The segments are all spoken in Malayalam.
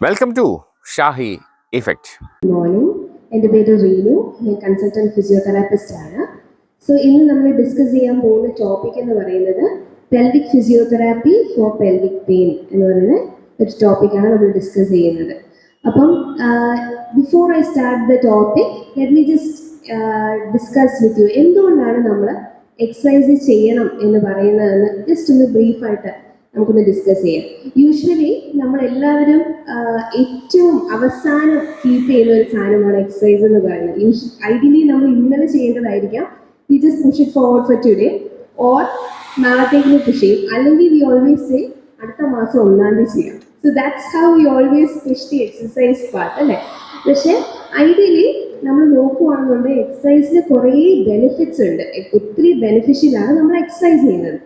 Welcome to Shahi effect. Morning. എൻ്റെ പേര് റീനു. ഞാൻ കൺസൾട്ടൻറ്റ് ഫിസിയോതെറാപ്പിസ്റ്റ് ആണ്. സോ ഇന്ന് നമ്മൾ ഡിസ്കസ് ചെയ്യാൻ പോകുന്ന ടോപ്പിക് എന്ന് പറയുന്നത് pelvic physiotherapy for pelvic pain എന്ന് പറയുന്ന ഒരു ടോപ്പിക്കാണ് നമ്മൾ ഡിസ്കസ് ചെയ്യുന്നത്. അപ്പം before I start the topic let me just discuss with you എന്തുകൊണ്ടാണ് നമ്മൾ എക്സസൈസ് ചെയ്യണം എന്ന് പറയുന്നതെന്ന് ജസ്റ്റ് ഒന്ന് ബ്രീഫായിട്ട് നമുക്കൊന്ന് ഡിസ്കസ് ചെയ്യാം. യൂഷ്വലി നമ്മളെല്ലാവരും ഏറ്റവും അവസാനം കീപ്പ് ചെയ്യുന്ന ഒരു സാധനമാണ് എക്സസൈസ് എന്ന് പറയുന്നത്. ഐഡിയലി നമ്മൾ ഇന്നലെ ചെയ്യേണ്ടതായിരിക്കാം. We just push it forward for today or നാളത്തേക്ക് പുഷ് ചെയ്യും, അല്ലെങ്കിൽ വി ഓൾവേസ് സേ അടുത്ത മാസം 1-ാം തീയതി ചെയ്യാം. So that's how we always push the exercise part അല്ലേ. പക്ഷെ ഐഡിയലി നമ്മൾ നോക്കുവാണെന്നുണ്ടെങ്കിൽ എക്സസൈസിന് കുറേ ബെനിഫിറ്റ്സ് ഉണ്ട്. ഒത്തിരി ബെനിഫിഷ്യലാണ് നമ്മൾ എക്സസൈസ് ചെയ്യുന്നത്.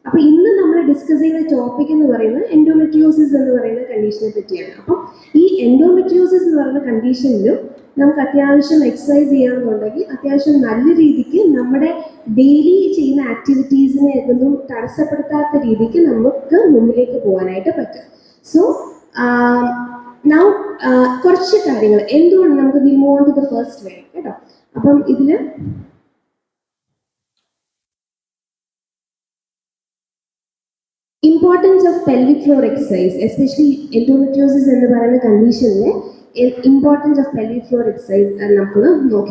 അപ്പൊ ഇന്ന് നമ്മൾ ഡിസ്കസ് ചെയ്യുന്ന ടോപ്പിക് എന്ന് പറയുന്നത് എൻഡോമെട്രിയോസിസ് എന്ന് പറയുന്ന കണ്ടീഷനെ പറ്റിയാണ്. അപ്പം ഈ എൻഡോമെട്രിയോസിസ് എന്ന് പറയുന്ന കണ്ടീഷനിലും നമുക്ക് അത്യാവശ്യം എക്സസൈസ് ചെയ്യണമെന്നുണ്ടെങ്കിൽ അത്യാവശ്യം നല്ല രീതിക്ക് നമ്മുടെ ഡെയിലി ചെയ്യുന്ന ആക്ടിവിറ്റീസിനെ ഒന്നും തടസ്സപ്പെടുത്താത്ത രീതിക്ക് നമുക്ക് മുമ്പിലേക്ക് പോകാനായിട്ട് പറ്റും. സോ നൗ കുറച്ച് കാര്യങ്ങൾ എന്തുകൊണ്ട് നമുക്ക് we move on to the first way കേട്ടോ. അപ്പം ഇതില് importance of pelvic floor exercise, especially endometriosis എന്ന് പറയുന്ന കണ്ടീഷനിലെ importance of pelvic floor exercise നമുക്കൊന്ന്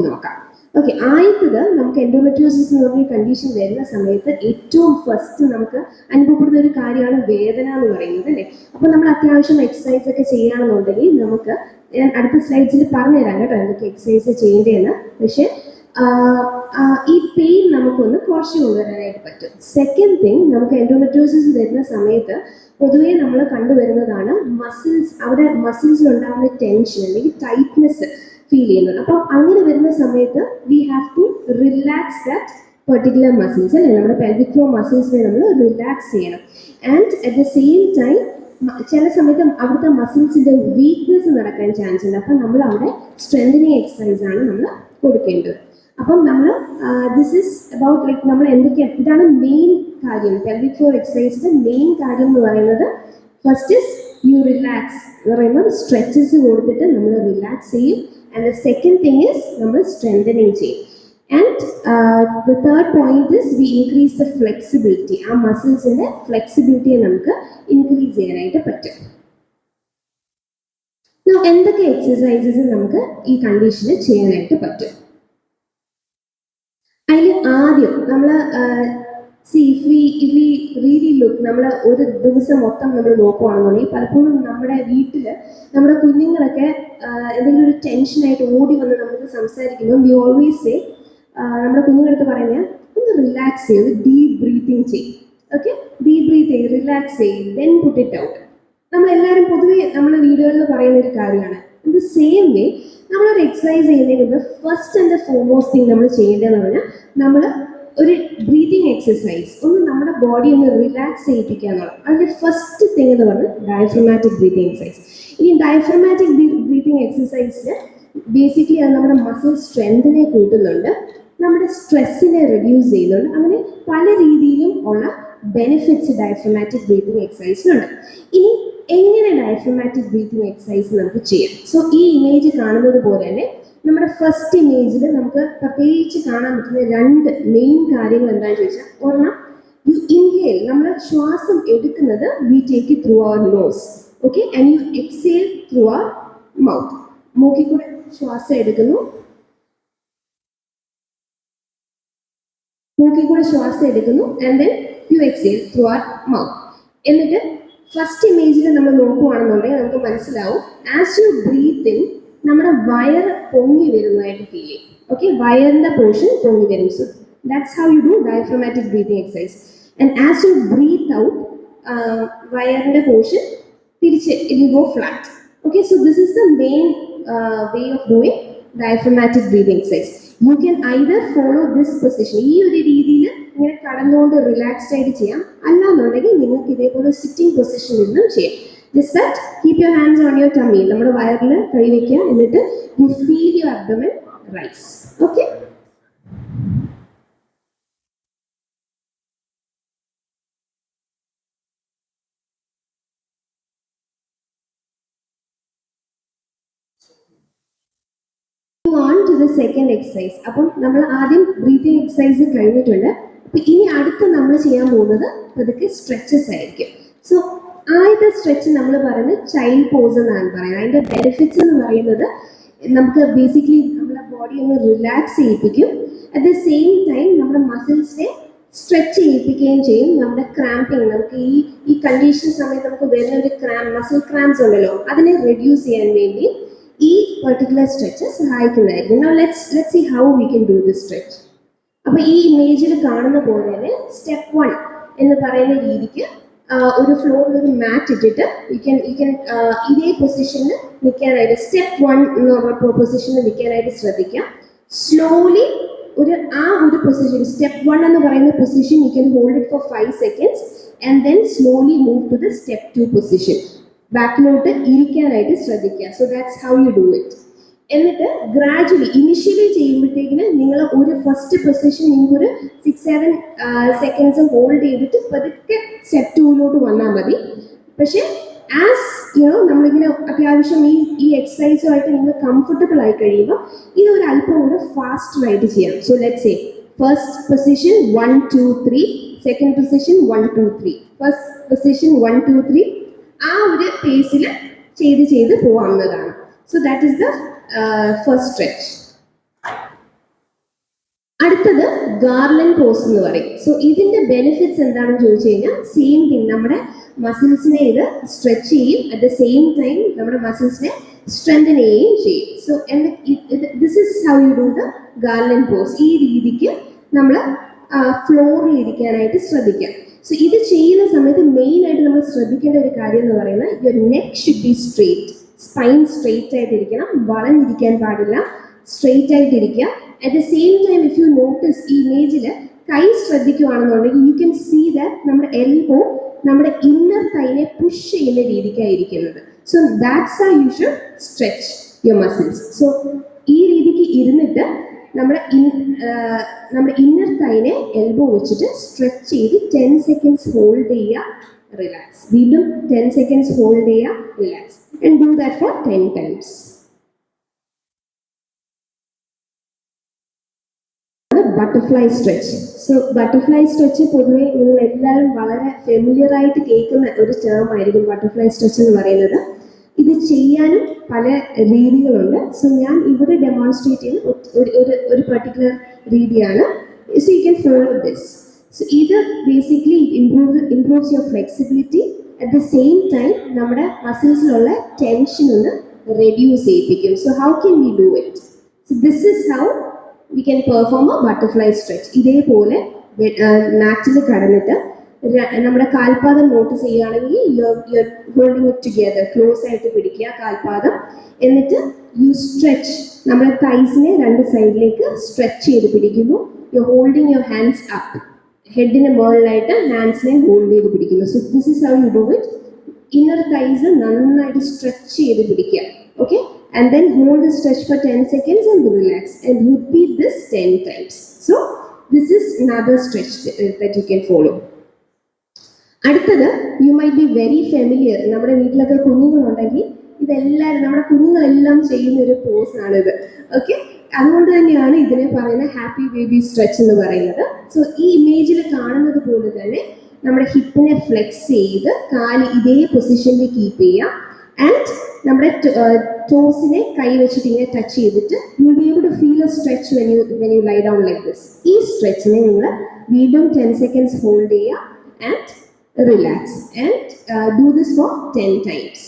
നോക്കാം. ഓക്കെ, ആദ്യത്തത് നമുക്ക് എൻഡോമെട്രിയോസിസ് എന്ന് പറഞ്ഞ കണ്ടീഷൻ വരുന്ന സമയത്ത് ഏറ്റവും ഫസ്റ്റ് നമുക്ക് അനുഭവപ്പെടുന്ന ഒരു കാര്യമാണ് വേദന എന്ന് പറയുന്നത് അല്ലേ. അപ്പോൾ നമ്മൾ അത്യാവശ്യം എക്സസൈസ് ഒക്കെ ചെയ്യുകയാണെന്നുണ്ടെങ്കിൽ നമുക്ക് ഞാൻ അടുത്ത സ്ലൈഡ്സിൽ പറഞ്ഞുതരാം കേട്ടോ എന്തൊക്കെ എക്സസൈസ് ചെയ്യേണ്ടതെന്ന്. പക്ഷേ ഈ പെയിൻ നമുക്കൊന്ന് കുറച്ച് കൊണ്ടുവരാനായിട്ട് പറ്റും. സെക്കൻഡ് തിങ്, നമുക്ക് എൻഡോമെട്രിയോസിസ് വരുന്ന സമയത്ത് പൊതുവേ നമ്മൾ കണ്ടുവരുന്നതാണ് മസിൽസ്, അവിടെ മസിൽസിലുണ്ടാകുന്ന ടെൻഷൻ അല്ലെങ്കിൽ ടൈറ്റ്നെസ് ഫീൽ ചെയ്യുന്നത്. അപ്പം അങ്ങനെ വരുന്ന സമയത്ത് we have to relax that particular muscles അല്ലേ. നമ്മുടെ പെൽവിക് ഫ്ലോർ മസിൽസിനെ നമ്മൾ റിലാക്സ് ചെയ്യണം. And at the same time ചില സമയത്ത് അവിടുത്തെ മസിൽസിന്റെ വീക്ക്നെസ് നടക്കാൻ ചാൻസ് ഉണ്ട്. അപ്പം നമ്മൾ അവിടെ സ്ട്രെങ്തനിങ് എക്സസൈസ് ആണ് നമ്മൾ കൊടുക്കേണ്ടത്. അപ്പം നമ്മൾ ദിസ് ഈസ് അബൌട്ട് ലൈക്ക് നമ്മൾ എന്തൊക്കെയാണ്, ഇതാണ് മെയിൻ കാര്യം. പെൽവിക് ഫ്ലോർ എക്സസൈസിന്റെ മെയിൻ കാര്യം എന്ന് പറയുന്നത് ഫസ്റ്റ് ഇസ് യു റിലാക്സ് എന്ന് പറയുമ്പോൾ സ്ട്രെച്ചസ് കൊടുത്തിട്ട് നമ്മൾ റിലാക്സ് ചെയ്യും. And the second thing is നമ്മൾ സ്ട്രെങ്തനിങ് ചെയ്യും. And the third point is V increase the flexibility. ആ മസിൽസിന്റെ ഫ്ലെക്സിബിലിറ്റിയെ നമുക്ക് ഇൻക്രീസ് ചെയ്യാനായിട്ട് പറ്റും. എന്തൊക്കെ എക്സസൈസസ് നമുക്ക് ഈ കണ്ടീഷന് ചെയ്യാനായിട്ട് പറ്റും? അതിൽ ആദ്യം നമ്മൾ റിയലി ലുക്ക്, നമ്മൾ ഒരു ദിവസം മൊത്തം നമ്മൾ നോക്കുവാണെന്നുണ്ടെങ്കിൽ പലപ്പോഴും നമ്മുടെ വീട്ടിൽ നമ്മുടെ കുഞ്ഞുങ്ങളൊക്കെ എന്തെങ്കിലും ഒരു ടെൻഷനായിട്ട് ഓടി വന്ന് നമുക്ക് സംസാരിക്കുമ്പോൾ വി ഓൾവേസ് സേ, നമ്മുടെ കുഞ്ഞുങ്ങളടുത്ത് പറയുന്നത് ഒന്ന് റിലാക്സ് ചെയ്യും, ഡീപ് ബ്രീത്തിങ് ചെയ്യും. ഓക്കെ, ഡീപ് ബ്രീത്ത് ചെയ്യും, റിലാക്സ് ചെയ്യും, ദെൻ പുട്ട് ഇറ്റ് ഔട്ട്. നമ്മളെല്ലാവരും പൊതുവെ നമ്മുടെ വീടുകളിൽ പറയുന്ന ഒരു കാര്യമാണ്. ഇൻ ദ സെയിം വേ നമ്മളൊരു എക്സസൈസ് ചെയ്യുന്നതിന് മുമ്പ് ഫസ്റ്റ് ആൻഡ് ഫോർമോസ്റ്റ് തിങ് നമ്മൾ ചെയ്യേണ്ടതെന്ന് പറഞ്ഞാൽ നമ്മൾ ഒരു ബ്രീതിങ് എക്സസൈസ്, ഒന്ന് നമ്മുടെ ബോഡി ഒന്ന് റിലാക്സ് ചെയ്യിപ്പിക്കുക എന്നുള്ളത്. അതിൻ്റെ ഫസ്റ്റ് തിങ് എന്ന് പറഞ്ഞാൽ ഡയഫ്രമാറ്റിക് ബ്രീതിങ് എക്സസൈസ്. ഈ ഡയഫ്രമാറ്റിക് ബ്രീതിങ് എക്സസൈസിൽ ബേസിക്കലി അത് നമ്മുടെ മസിൽ സ്ട്രെങ്തിനെ കൂട്ടുന്നുണ്ട്, നമ്മുടെ സ്ട്രെസ്സിനെ റെഡ്യൂസ് ചെയ്യുന്നുണ്ട്. അങ്ങനെ പല രീതിയിലും ഉള്ള ബെനിഫിറ്റ്സ് ഡയഫ്രമാറ്റിക് ബ്രീതിങ് എക്സസൈസിനുണ്ട്. ഇനി എങ്ങനെ ഡയഫ്രമാറ്റിക് ബ്രീതിങ് എക്സസൈസ് നമുക്ക് ചെയ്യാം? സോ ഈ ഇമേജ് കാണുന്നത് പോലെ തന്നെ നമ്മുടെ ഫസ്റ്റ് ഇമേജിൽ നമുക്ക് പ്രത്യേകിച്ച് കാണാൻ പറ്റുന്ന രണ്ട് മെയിൻ കാര്യങ്ങൾ എന്താണെന്ന് ചോദിച്ചാൽ, ഒരെണ്ണം യു ഇൻഹേൽ, നമ്മൾ ശ്വാസം എടുക്കുന്നത് we take it through our nose, okay, and you exhale through our mouth. മൂക്കിൽ കൂടെ ശ്വാസം എടുക്കുന്നു, and then you exhale through our mouth. എന്നിട്ട് ഫസ്റ്റ് ഇമേജിൽ നമ്മൾ നോക്കുവാണെന്നുണ്ടെങ്കിൽ നമുക്ക് മനസ്സിലാവും, ആസ് യു ബ്രീത്ത് ഇൻ നമ്മുടെ വയർ പൊങ്ങി വരുന്നതായിട്ട് ഫീൽ ചെയ്യും. ഓക്കെ, വയറിന്റെ പോർഷൻ പൊങ്ങി വരും. So that's how you do diaphragmatic breathing exercise. And as you breathe out, വയറിന്റെ പോർഷൻ തിരിച്ച് it will go flat. Okay, so this is the main way of doing diaphragmatic breathing exercise. You can either follow this position, ഈ ഒരു രീതിയിൽ ഇങ്ങനെ കടന്നുകൊണ്ട് റിലാക്സ്ഡ് ആയിട്ട് ചെയ്യാം, അല്ലാന്നുണ്ടെങ്കിൽ നിങ്ങൾക്ക് ഇതേപോലെ സിറ്റിംഗ് പൊസിഷനിൽ നിന്നും ചെയ്യാം. Just that, keep your hands on your tummy. നമ്മുടെ വയറിൽ കൈ വയ്ക്കുക, എന്നിട്ട് you feel your abdomen rise. Okay? To the second exercise. അപ്പം നമ്മൾ ആദ്യം ബ്രീതിങ് എക്സസൈസ് കഴിഞ്ഞിട്ടുണ്ട്. അപ്പം ഇനി അടുത്ത് നമ്മൾ ചെയ്യാൻ പോകുന്നത് പതുക്കെ സ്ട്രെച്ചസ് ആയിരിക്കും. സോ ആദ്യത്തെ സ്ട്രെച്ച് നമ്മൾ പറയുന്നത് ചൈൽഡ് പോസ് എന്നാണ് പറയുന്നത്. അതിൻ്റെ ബെനിഫിറ്റ്സ് എന്ന് പറയുന്നത് നമുക്ക് ബേസിക്കലി നമ്മുടെ ബോഡി ഒന്ന് റിലാക്സ് ചെയ്യിപ്പിക്കും. അറ്റ് ദ സെയിം ടൈം നമ്മുടെ മസിൽസിനെ സ്ട്രെച്ച് ചെയ്യിപ്പിക്കുകയും ചെയ്യും. നമ്മുടെ ക്രാമ്പിങ്, നമുക്ക് ഈ കണ്ടീഷൻ സമയത്ത് നമുക്ക് വരുന്ന ഒരു മസിൽ ക്രാംസ് ഉണ്ടല്ലോ, അതിനെ റെഡ്യൂസ് ചെയ്യാൻ വേണ്ടി ഈ പെർട്ടിക്കുലർ സ്ട്രെച്ച് സഹായിക്കുന്നതായിരിക്കും. Now let's see how we can do this stretch. അപ്പോൾ ഈ ഇമേജിൽ കാണുന്ന പോലെ തന്നെ സ്റ്റെപ്പ് 1 എന്ന് പറയുന്ന രീതിക്ക് ഒരു ഫ്ലോറിൽ ഒരു മാറ്റ് ഇട്ടിട്ട് യു ക്യാൻ ഇതേ പൊസിഷനിൽ നിൽക്കാനായിട്ട്, സ്റ്റെപ്പ് 1 എന്നുള്ള പൊസിഷനിൽ നിൽക്കാനായിട്ട് ശ്രദ്ധിക്കാം. സ്ലോലി ഒരു പൊസിഷൻ, സ്റ്റെപ്പ് 1 എന്ന് പറയുന്ന position you can hold it for 5 seconds and then slowly move to the step 2 position. ബാക്കിലോട്ട് ഇരിക്കാനായിട്ട് ശ്രദ്ധിക്കുക. So that's how you do it. എന്നിട്ട് ഗ്രാജുവലി ഇനിഷ്യലി ചെയ്യുമ്പോഴത്തേക്കിന് നിങ്ങൾ ഒരു ഫസ്റ്റ് പൊസിഷൻ നിങ്ങൾക്കൊരു 6-7 seconds ഹോൾഡ് ചെയ്തിട്ട് പതുക്കെ സ്റ്റെപ്പ് 2 വന്നാൽ മതി. പക്ഷേ ആസ് നമ്മളിങ്ങനെ അത്യാവശ്യം ഈ എക്സസൈസുമായിട്ട് നിങ്ങൾ കംഫർട്ടബിൾ ആയി കഴിയുമ്പോൾ ഇത് ഒരു അല്പം കൂടെ ഫാസ്റ്ററായിട്ട് ചെയ്യാം. So let's say first position 1 2 3, second position 1 2 3, first position 1 2 3, ആ ഒരു പേസിൽ ചെയ്ത് പോകാവുന്നതാണ്. So that is the first stretch. അടുത്തത് ഗാർലൻഡ് പോസ് എന്ന് പറയും. സോ ഇതിന്റെ ബെനിഫിറ്റ്സ് എന്താണെന്ന് ചോദിച്ചു കഴിഞ്ഞാൽ സെയിം തിങ്, നമ്മുടെ മസിൽസിനെ ഇത് സ്ട്രെച്ച് ചെയ്യും, അറ്റ് ദ സെയിം ടൈം നമ്മുടെ മസിൽസിനെ സ്ട്രെങ്തൻ ചെയ്യുകയും ചെയ്യും. So this is how you do the garland pose. ഈ രീതിക്ക് നമ്മൾ ഫ്ലോറിൽ ഇരിക്കാനായിട്ട് ശ്രദ്ധിക്കാം. സോ ഇത് ചെയ്യുന്ന സമയത്ത് മെയിൻ ആയിട്ട് നമ്മൾ ശ്രദ്ധിക്കേണ്ട ഒരു കാര്യം എന്ന് പറയുന്നത് your neck should be straight, spine straight ആയിട്ടിരിക്കണം, വളഞ്ഞിരിക്കാൻ പാടില്ല, സ്ട്രെയിറ്റ് ആയിട്ടിരിക്കുക. At the same time if you notice ഈ ഇമേജിൽ കൈ ശ്രദ്ധിക്കുകയാണെന്നുണ്ടെങ്കിൽ യു ക്യാൻ സീ ദാറ്റ് നമ്മുടെ എൽബോ നമ്മുടെ ഇന്നർ തൈനെ പുഷ് ചെയ്യുന്ന രീതിക്കായിരിക്കുന്നത്. So that's how you should stretch your muscles. So ഈ രീതിക്ക് ഇരുന്നിട്ട് നമ്മുടെ ഇന്നർ തൈനെ എൽബോ വെച്ചിട്ട് സ്ട്രെച്ച് ചെയ്ത് 10 seconds ഹോൾഡ് ചെയ്യുക, റിലാക്സ്. വീണ്ടും 10 seconds ഹോൾഡ് ചെയ്യുക, relax. And do that for 10 times. Butterfly stretch. So butterfly stretch പൊതുവെ നിങ്ങൾ എല്ലാവരും വളരെ ഫെമിലിയർ ആയിട്ട് കേൾക്കുന്ന ഒരു ടേം ആയിരിക്കും ബട്ടർഫ്ലൈ സ്ട്രെച്ച് എന്ന് പറയുന്നത്. ഇത് ചെയ്യാനും പല രീതികളുണ്ട്. സോ ഞാൻ ഇവിടെ ഡെമോൺസ്ട്രേറ്റ് ചെയ്യുന്ന ഒരു പെർട്ടിക്കുലർ രീതിയാണ്. So you can follow this. So ഇത് basically improves your flexibility. At the same time നമ്മുടെ മസിൽസിലുള്ള ടെൻഷൻ ഒന്ന് റെഡ്യൂസ് ചെയ്യിപ്പിക്കും. So how can we do it? So this is how we can perform a butterfly stretch. ഇതേപോലെ മാറ്റിൽ കടന്നിട്ട് നമ്മുടെ കാൽപാദം നോട്ടീസ് ചെയ്യുകയാണെങ്കിൽ you holding it together, close ആയിട്ട് പിടിക്കുക കാൽപാദം. എന്നിട്ട് യു സ്ട്രെച്ച്, നമ്മുടെ തൈസിനെ 2 സൈഡിലേക്ക് സ്ട്രെച്ച് ചെയ്ത് പിടിക്കുന്നു. You holding your hands up, ഹെഡിന് മുകളിലായിട്ട് ഹാൻഡ്സിനെ ഹോൾഡ് ചെയ്ത് പിടിക്കുന്നു. So this is how you do it. Inner thighs നന്നായിട്ട് സ്ട്രെച്ച് ചെയ്ത് പിടിക്കുക. Okay, and then hold the stretch for 10 seconds and relax and repeat this 10 times. So this is another stretch that you can follow. അടുത്തത് you might be very familiar. നമ്മുടെ വീട്ടിലൊക്കെ കുഞ്ഞുങ്ങളുണ്ടെങ്കിൽ ഇതെല്ലാവരും നമ്മുടെ കുഞ്ഞുങ്ങളെല്ലാം ചെയ്യുന്ന ഒരു പോസാണിത്. ഓക്കെ, അതുകൊണ്ട് തന്നെയാണ് ഇതിനെ പറയുന്ന ഹാപ്പി ബേബി സ്ട്രെച്ച് എന്ന് പറയുന്നത്. സോ ഈ ഇമേജിൽ കാണുന്നത് പോലെ തന്നെ നമ്മുടെ ഹിപ്പിനെ ഫ്ലെക്സ് ചെയ്ത് കാല് ഇതേ പൊസിഷനിൽ കീപ്പ് ചെയ്യുക. ആൻഡ് നമ്മുടെ ടോസിനെ കൈ വെച്ചിട്ട് ഇങ്ങനെ ടച്ച് ചെയ്തിട്ട് you will be able to feel a stretch when you lie down like this. ഈ സ്ട്രെച്ചിനെ നിങ്ങൾ വീണ്ടും 10 seconds ഹോൾഡ് ചെയ്യുക and relax and do this for 10 times.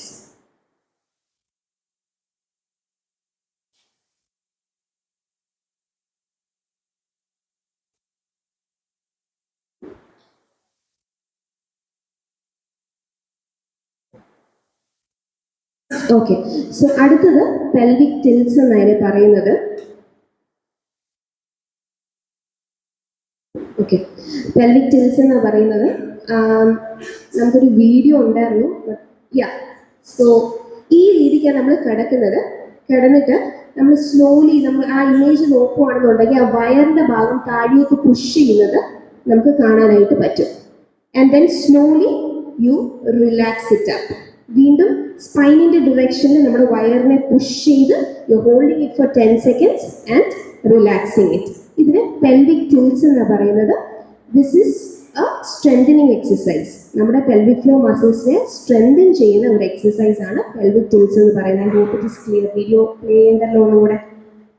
Okay, so അടുത്തത് പെൽവിക് ടിൽറ്റ്സ് എന്നതിനെ പറയുന്നത്. ഓക്കെ, പെൽവിക് ടിൽറ്റ്സ് എന്ന് പറയുന്നത് നമുക്കൊരു വീഡിയോ ഉണ്ടായിരുന്നു. സോ ഈ രീതിക്കാണ് നമ്മൾ കിടന്നിട്ട് നമ്മൾ സ്ലോലി നമ്മൾ ആ ഇമേജ് നോക്കുകയാണെന്നുണ്ടെങ്കിൽ ആ വയറിൻ്റെ ഭാഗം താഴേക്ക് പുഷ് ചെയ്യുന്നത് നമുക്ക് കാണാനായിട്ട് പറ്റും. And then slowly you relax it up. വീണ്ടും സ്പൈനിൻ്റെ ഡിറക്ഷനിൽ നമ്മുടെ വയറിനെ പുഷ് ചെയ്ത് you holding it for 10 seconds and relaxing it. ഇതിന് പെൽവിക് ടിൽറ്റ്സ് എന്ന് പറയുന്നത്. This is a strengthening exercise. നമ്മുടെ പെൽവിക് ഫ്ലോർ മസിൽസിനെ സ്ട്രെങ്തൻ ചെയ്യുന്ന ഒരു എക്സസൈസ് ആണ് പെൽവിക് ടിൽറ്റ്സ് എന്ന് പറയുന്നത്. I hope it is clear. Video play ചെയ്യേണ്ടല്ലോ ഒന്നുകൂടെ.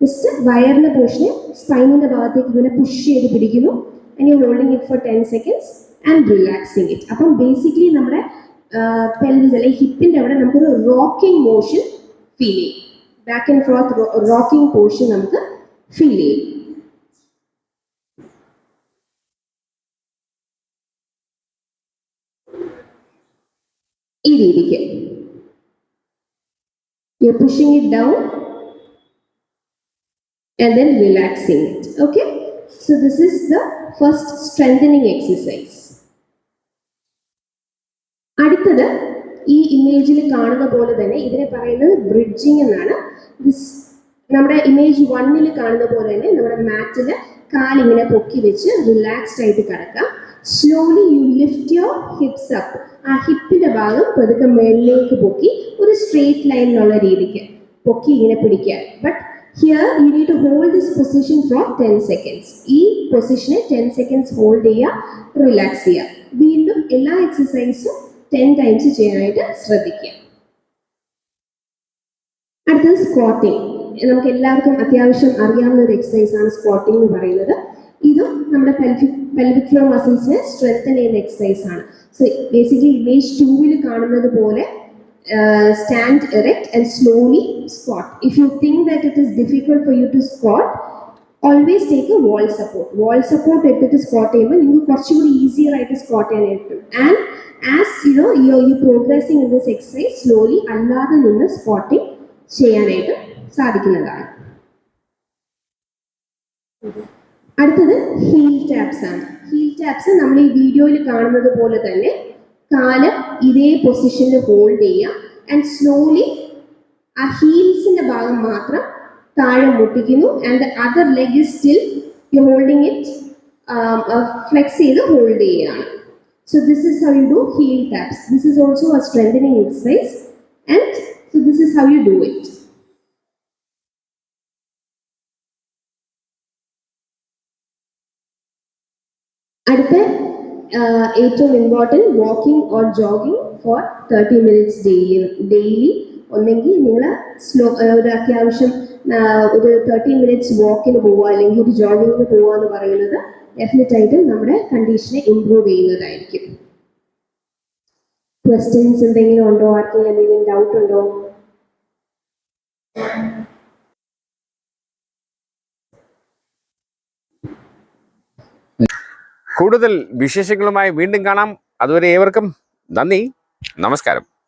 ജസ്റ്റ് വയറിൻ്റെ പോർഷനെ സ്പൈനിൻ്റെ ഭാഗത്തേക്ക് ഇങ്ങനെ പുഷ് ചെയ്ത് പിടിക്കുന്നു and you holding it for 10 seconds and relaxing it. അപ്പം ബേസിക്കലി നമ്മുടെ പെൽവിസ് അല്ലെങ്കിൽ ഹിപ്പിൻ്റെ അവിടെ നമുക്കൊരു റോക്കിംഗ് മോഷൻ ഫീൽ ചെയ്യും. Back and forth rocking portion നമുക്ക് ഫീൽ ചെയ്യും. ഈ രീതിക്ക് you pushing it down and then relaxing it. Okay, so this is the first strengthening exercise. അടുത്തത് ഈ ഇമേജിൽ കാണുന്ന പോലെ തന്നെ ഇതിനെ പറയുന്നത് ബ്രിഡ്ജിങ് എന്നാണ്. ദിസ് നമ്മുടെ ഇമേജ് 1-ൽ കാണുന്ന പോലെ തന്നെ നമ്മുടെ മാറ്റിൽ കാലിങ്ങനെ പൊക്കി വെച്ച് റിലാക്സ്ഡ് ആയിട്ട് കിടക്കാം. Slowly U lift your hips up. ആ ഹിപ്പിൻ്റെ ഭാഗം പതുക്കെ മേളിലേക്ക് പൊക്കി ഒരു സ്ട്രെയിറ്റ് ലൈനിലുള്ള രീതിക്ക് പൊക്കി ഇങ്ങനെ പിടിക്കുക. But here you need to hold this position for 10 seconds. ഈ പൊസിഷനെ 10 seconds ഹോൾഡ് ചെയ്യുക, റിലാക്സ് ചെയ്യുക. വീണ്ടും എല്ലാ എക്സസൈസും 10 times ചെയ്യാനായിട്ട് ശ്രദ്ധിക്കുക. അടുത്തത് സ്ക്വാട്ടിങ്. നമുക്ക് എല്ലാവർക്കും അത്യാവശ്യം അറിയാവുന്ന ഒരു എക്സസൈസ് ആണ് സ്ക്വാട്ടിങ് എന്ന് പറയുന്നത്. ഇതും നമ്മുടെ പെൽവിക് ഫ്ലോർ മസിൽസിനെ സ്ട്രെങ്തൻ ചെയ്യുന്ന എക്സസൈസ് ആണ്. സോ ബേസിക്കലി ഇമേജ് 2-ൽ കാണുന്നത് പോലെ stand erect and slowly squat. If you think that it is difficult for you to squat, always take a wall support. Wall support എടുത്തിട്ട് സ്ക്വാട്ട് ചെയ്യുമ്പോൾ നിങ്ങൾക്ക് കുറച്ചുകൂടി ഈസിയർ ആയിട്ട് സ്ക്വാട്ട് ചെയ്യാനായിട്ട്. And as U progressing in this exercise slowly അല്ലാതെ നിന്ന് സ്ക്വാട്ടിങ് ചെയ്യാനായിട്ട് സാധിക്കുന്നതാണ്. അടുത്തത് ഹീൽ ടാപ്സ് ആണ്. ഹീൽ ടാപ്സ് നമ്മൾ ഈ വീഡിയോയിൽ കാണുന്നത് പോലെ തന്നെ കാല് ഇതേ പൊസിഷനിൽ ഹോൾഡ് ചെയ്യുക ആൻഡ് സ്ലോലി ആ ഹീൽസിൻ്റെ ഭാഗം മാത്രം താഴെ മുട്ടിക്കുന്നു and other leg is still you holding it flex ചെയ്ത് ഹോൾഡ് ചെയ്യുകയാണ്. So this is how you do heel taps. This is also a strengthening exercise and so this is how you do it. അടുത്ത ഏറ്റവും important walking or jogging for 30 minutes daily. ഒന്നെങ്കിൽ നിങ്ങൾ ഒരു അത്യാവശ്യം ഒരു 30 minutes വാക്കിന് പോവുക അല്ലെങ്കിൽ ഒരു ജോഗിങ്ങിന് പോവുക എന്ന് പറയുന്നത് ഡെഫിനറ്റായിട്ടും നമ്മുടെ കണ്ടീഷനെ ഇംപ്രൂവ് ചെയ്യുന്നതായിരിക്കും. ക്വസ്റ്റ്യൻസ് എന്തെങ്കിലും ഉണ്ടോ? ആർക്കെങ്കിലും എന്തെങ്കിലും ഡൗട്ട് ഉണ്ടോ? കൂടുതൽ വിശേഷങ്ങളുമായി വീണ്ടും കാണാം. അതുവരെ ഏവർക്കും നന്ദി, നമസ്കാരം.